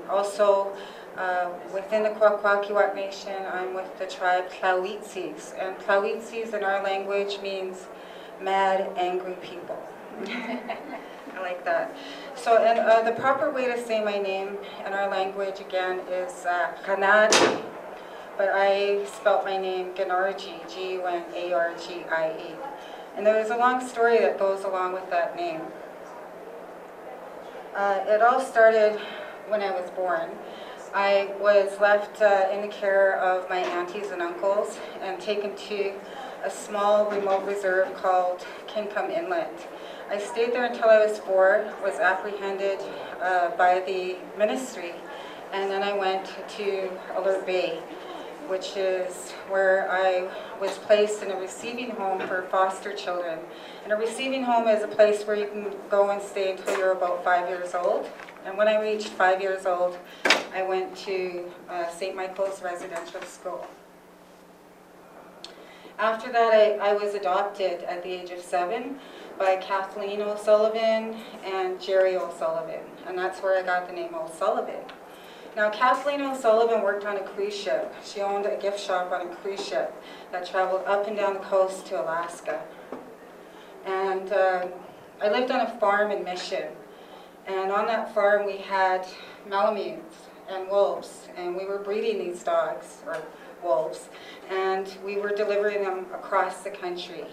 Also, within the Kwakwaka'wakw Nation, I'm with the tribe Tla'witsis, and Tla'witsis in our language means mad, angry people. I like that. So, and the proper way to say my name in our language, again, is Kanadi, but I spelt my name Gunargie, G-U-N-A-R-G-I-E. And there's a long story that goes along with that name. It all started when I was born. I was left in the care of my aunties and uncles and taken to a small remote reserve called Kincum Inlet. I stayed there until I was 4, was apprehended by the ministry, and then I went to Alert Bay, which is where I was placed in a receiving home for foster children. And a receiving home is a place where you can go and stay until you're about 5 years old. And when I reached 5 years old, I went to St. Michael's Residential School. After that, I was adopted at the age of 7 by Kathleen O'Sullivan and Jerry O'Sullivan, and that's where I got the name O'Sullivan. Now, Kathleen O'Sullivan worked on a cruise ship. She owned a gift shop on a cruise ship that traveled up and down the coast to Alaska. And I lived on a farm in Mission, and on that farm we had Malamutes and wolves, and we were breeding these dogs, or wolves, and we were delivering them across the country,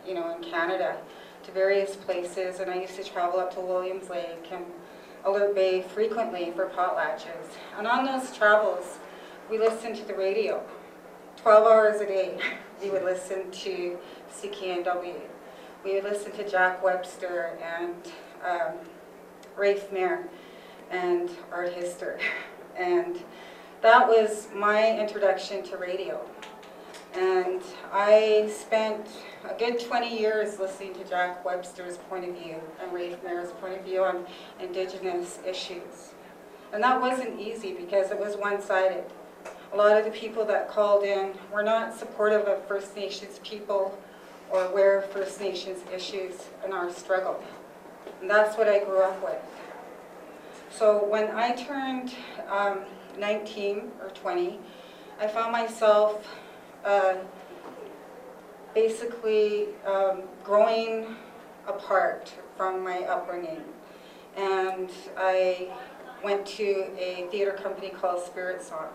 you know, in Canada, to various places. And I used to travel up to Williams Lake and Alert Bay frequently for potlatches. And on those travels, we listened to the radio. 12 hours a day, we would listen to CKNW. We would listen to Jack Webster and Rafe Mayer and Art Hister. And that was my introduction to radio. And I spent a good 20 years listening to Jack Webster's point of view and Rafe Mayer's point of view on Indigenous issues. And that wasn't easy because it was one-sided. A lot of the people that called in were not supportive of First Nations people or aware of First Nations issues in our struggle. And that's what I grew up with. So when I turned 19 or 20, I found myself basically growing apart from my upbringing. And I went to a theater company called Spirit Song.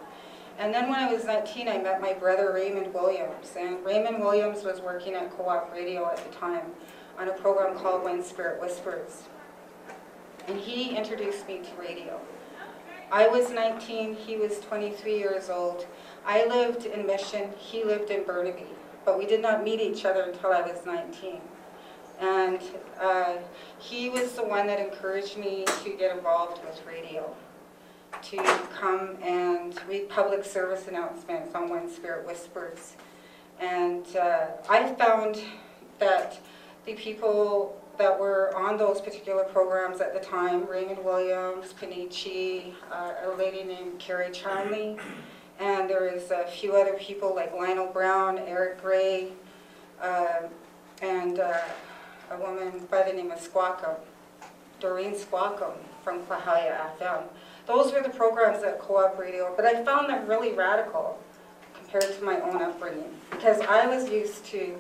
And then when I was 19, I met my brother Raymond Williams. And Raymond Williams was working at Co-op Radio at the time on a program called When Spirit Whispers. And he introduced me to radio. I was 19, he was 23 years old. I lived in Mission, he lived in Burnaby, but we did not meet each other until I was 19. And he was the one that encouraged me to get involved with radio, to come and read public service announcements on When Spirit Whispers. And I found that the people that were on those particular programs at the time, Raymond Williams, Panichi, a lady named Carrie Charnley, and there was a few other people like Lionel Brown, Eric Gray, and a woman by the name of Squawkum, Doreen Squawkum from Klahaya FM. Those were the programs at Co-op Radio, but I found them really radical compared to my own upbringing, because I was used to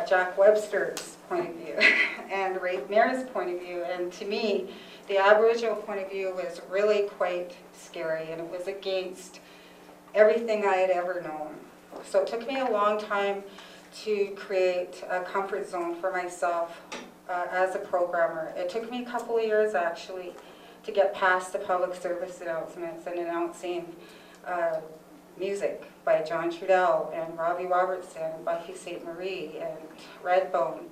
Jack Webster's point of view and Rafe Mayer's point of view, and to me, the Aboriginal point of view was really quite scary, and it was against everything I had ever known. So it took me a long time to create a comfort zone for myself as a programmer. It took me a couple of years actually to get past the public service announcements and announcing music by John Trudell and Robbie Robertson and Buffy St. Marie and Redbone.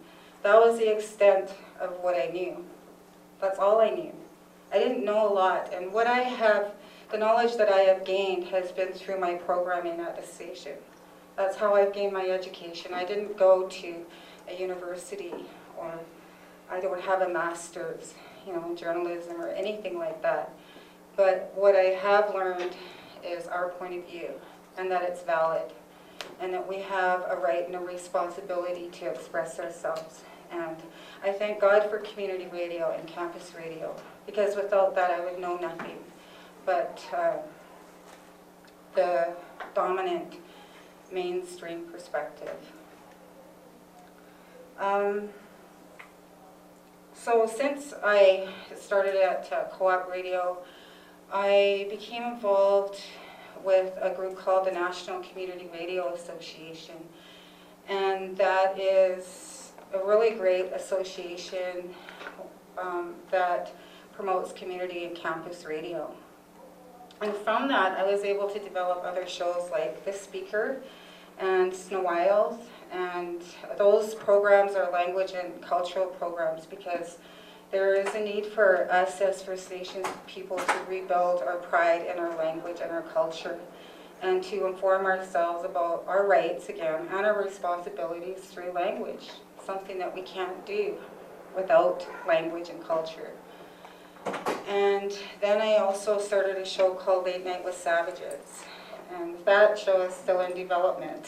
That was the extent of what I knew. That's all I knew. I didn't know a lot, and what I have, the knowledge that I have gained has been through my programming at the station. That's how I've gained my education. I didn't go to a university, or I don't have a master's, in journalism or anything like that. But what I have learned is our point of view, and that it's valid, and that we have a right and a responsibility to express ourselves. And I thank God for community radio and campus radio, because without that I would know nothing. but the dominant mainstream perspective. So since I started at Co-op Radio, I became involved with a group called the National Community Radio Association, and that is a really great association that promotes community and campus radio. And from that, I was able to develop other shows like The Speaker and Snow Wild, and those programs are language and cultural programs because there is a need for us as First Nations people to rebuild our pride in our language and our culture, and to inform ourselves about our rights again and our responsibilities through language, something that we can't do without language and culture. And then I also started a show called Late Night with Savages, and that show is still in development.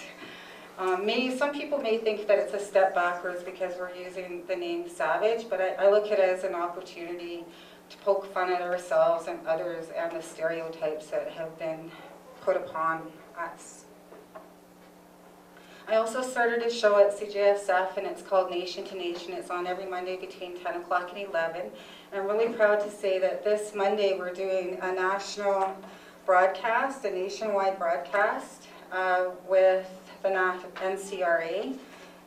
Some people may think that it's a step backwards because we're using the name Savage, but I look at it as an opportunity to poke fun at ourselves and others and the stereotypes that have been put upon us. I also started a show at CJSF, and it's called Nation to Nation. It's on every Monday between 10 o'clock and 11. And I'm really proud to say that this Monday we're doing a national broadcast, a nationwide broadcast with the NCRA.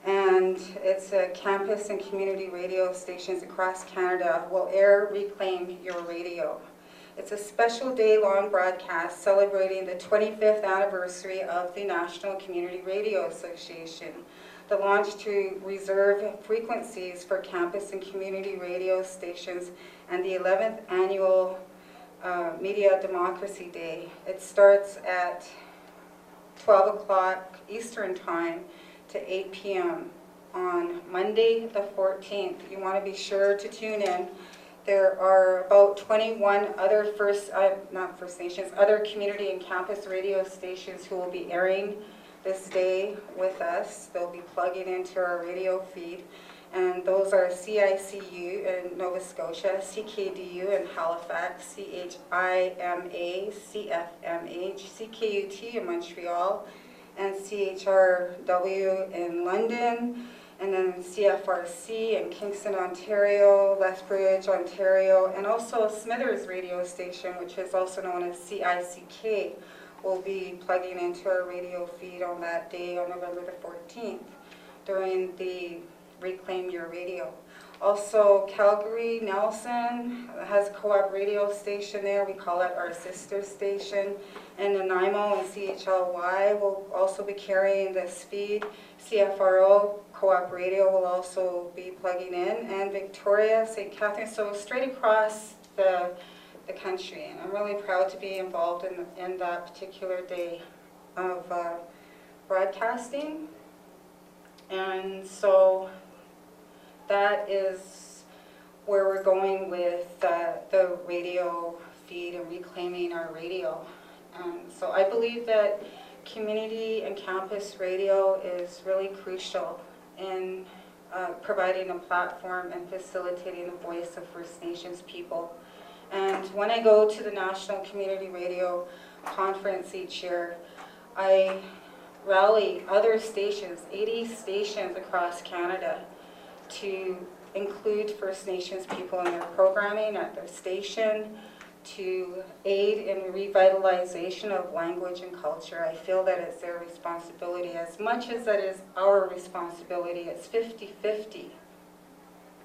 And it's a campus and community radio stations across Canada will air Reclaim Your Radio. It's a special day-long broadcast celebrating the 25th anniversary of the National Community Radio Association, the launch to reserve frequencies for campus and community radio stations, and the 11th annual Media Democracy Day. It starts at 12 o'clock Eastern Time to 8 p.m. on Monday the 14th. You want to be sure to tune in. There are about 21 other other community and campus radio stations who will be airing this day with us. They'll be plugging into our radio feed. And those are CICU in Nova Scotia, CKDU in Halifax, CHIMA, CFMH, CKUT in Montreal, and CHRW in London, and then CFRC in Kingston, Ontario, Lethbridge, Ontario, and also Smithers radio station, which is also known as CICK, will be plugging into our radio feed on that day on November the 14th during the Reclaim Your Radio. Also, Calgary, Nelson has a co-op radio station there. We call it our sister station. And Nanaimo and CHLY will also be carrying this feed. CFRO, co-op radio, will also be plugging in. And Victoria, St. Catharines, so straight across the country. And I'm really proud to be involved in that particular day of broadcasting. And so that is where we're going with the radio feed and reclaiming our radio. And so I believe that community and campus radio is really crucial in providing a platform and facilitating the voice of First Nations people. And when I go to the National Community Radio Conference each year, I rally other stations, 80 stations across Canada, to include First Nations people in their programming at their station, to aid in revitalization of language and culture. I feel that it's their responsibility as much as that is our responsibility. It's 50-50.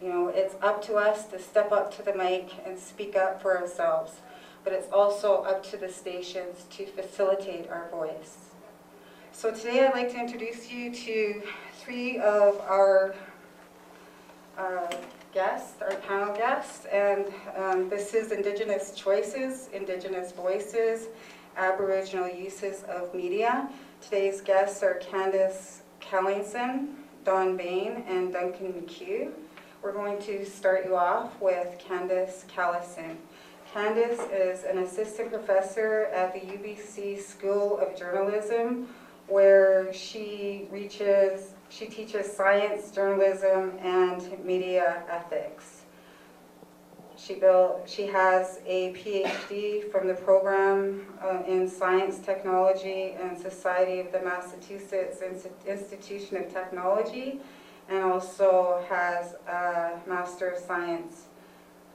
You know, it's up to us to step up to the mic and speak up for ourselves, but it's also up to the stations to facilitate our voice. So today I'd like to introduce you to three of our guests, our panel guests, and this is Indigenous Choices, Indigenous Voices, Aboriginal Uses of Media. Today's guests are CANDIS CALLISON, Don Bain, and Duncan McHugh. We're going to start you off with CANDIS CALLISON. CANDIS is an assistant professor at the UBC School of Journalism, where she teaches science, journalism, and media ethics. She has a Ph.D. from the program in Science, Technology, and Society of the Massachusetts Institution of Technology, and also has a Master of Science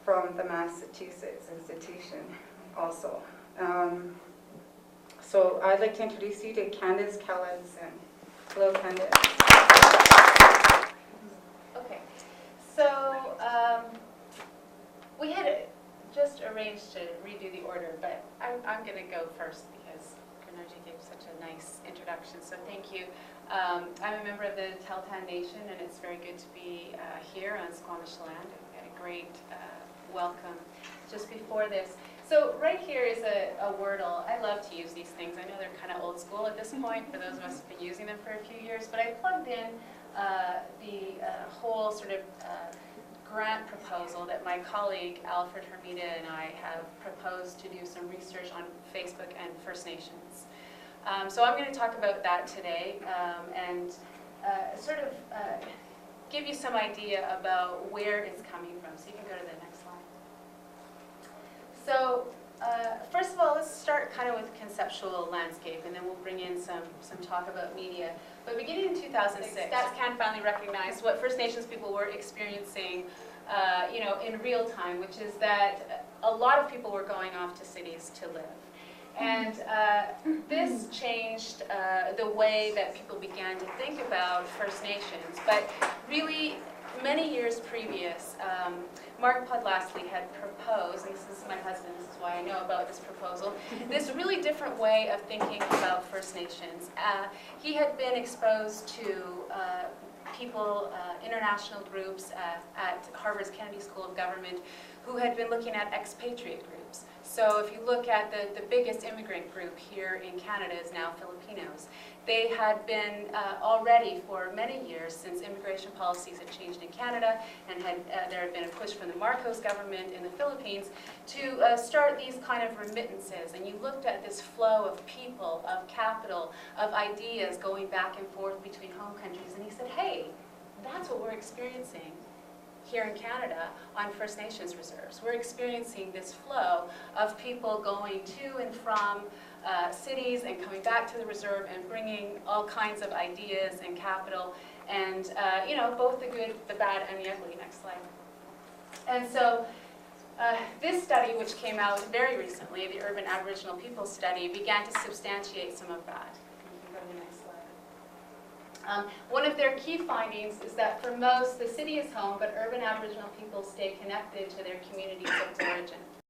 from the Massachusetts Institution also. So I'd like to introduce you to CANDIS CALLISON. Hello, CANDIS. Okay, so we had just arranged to redo the order, but I'm going to go first because Bernardi gave such a nice introduction, so thank you. I'm a member of the Tahltan Nation, and it's very good to be here on Squamish land. I had a great welcome just before this. So right here is a Wordle. I love to use these things. I know they're kind of old school at this point for those of us who've been using them for a few years, but I plugged in the whole sort of grant proposal that my colleague Alfred Hermida and I have proposed to do some research on Facebook and First Nations. So I'm going to talk about that today and sort of give you some idea about where it's coming from. So you can go to the next slide. So first of all, let's start kind of with conceptual landscape, and then we'll bring in some talk about media. But beginning in 2006, Stats Can finally recognized what First Nations people were experiencing in real time, which is that a lot of people were going off to cities to live. And this changed the way that people began to think about First Nations. But really, many years previous, Mark Podlastley had proposed, and this is my husband, this is why I know about this proposal, this really different way of thinking about First Nations. He had been exposed to people, international groups at Harvard's Kennedy School of Government who had been looking at expatriate groups. So if you look at the biggest immigrant group here in Canada is now Filipinos. They had been already for many years, since immigration policies had changed in Canada and there had been a push from the Marcos government in the Philippines to start these kind of remittances. And you looked at this flow of people, of capital, of ideas going back and forth between home countries. And he said, hey, that's what we're experiencing here in Canada on First Nations reserves. We're experiencing this flow of people going to and from cities and coming back to the reserve and bringing all kinds of ideas and capital and both the good, the bad, and the ugly. Next slide. And so this study, which came out very recently, the Urban Aboriginal Peoples Study, began to substantiate some of that. You can go to the next slide. One of their key findings is that for most, the city is home, but urban Aboriginal people stay connected to their communities of origin.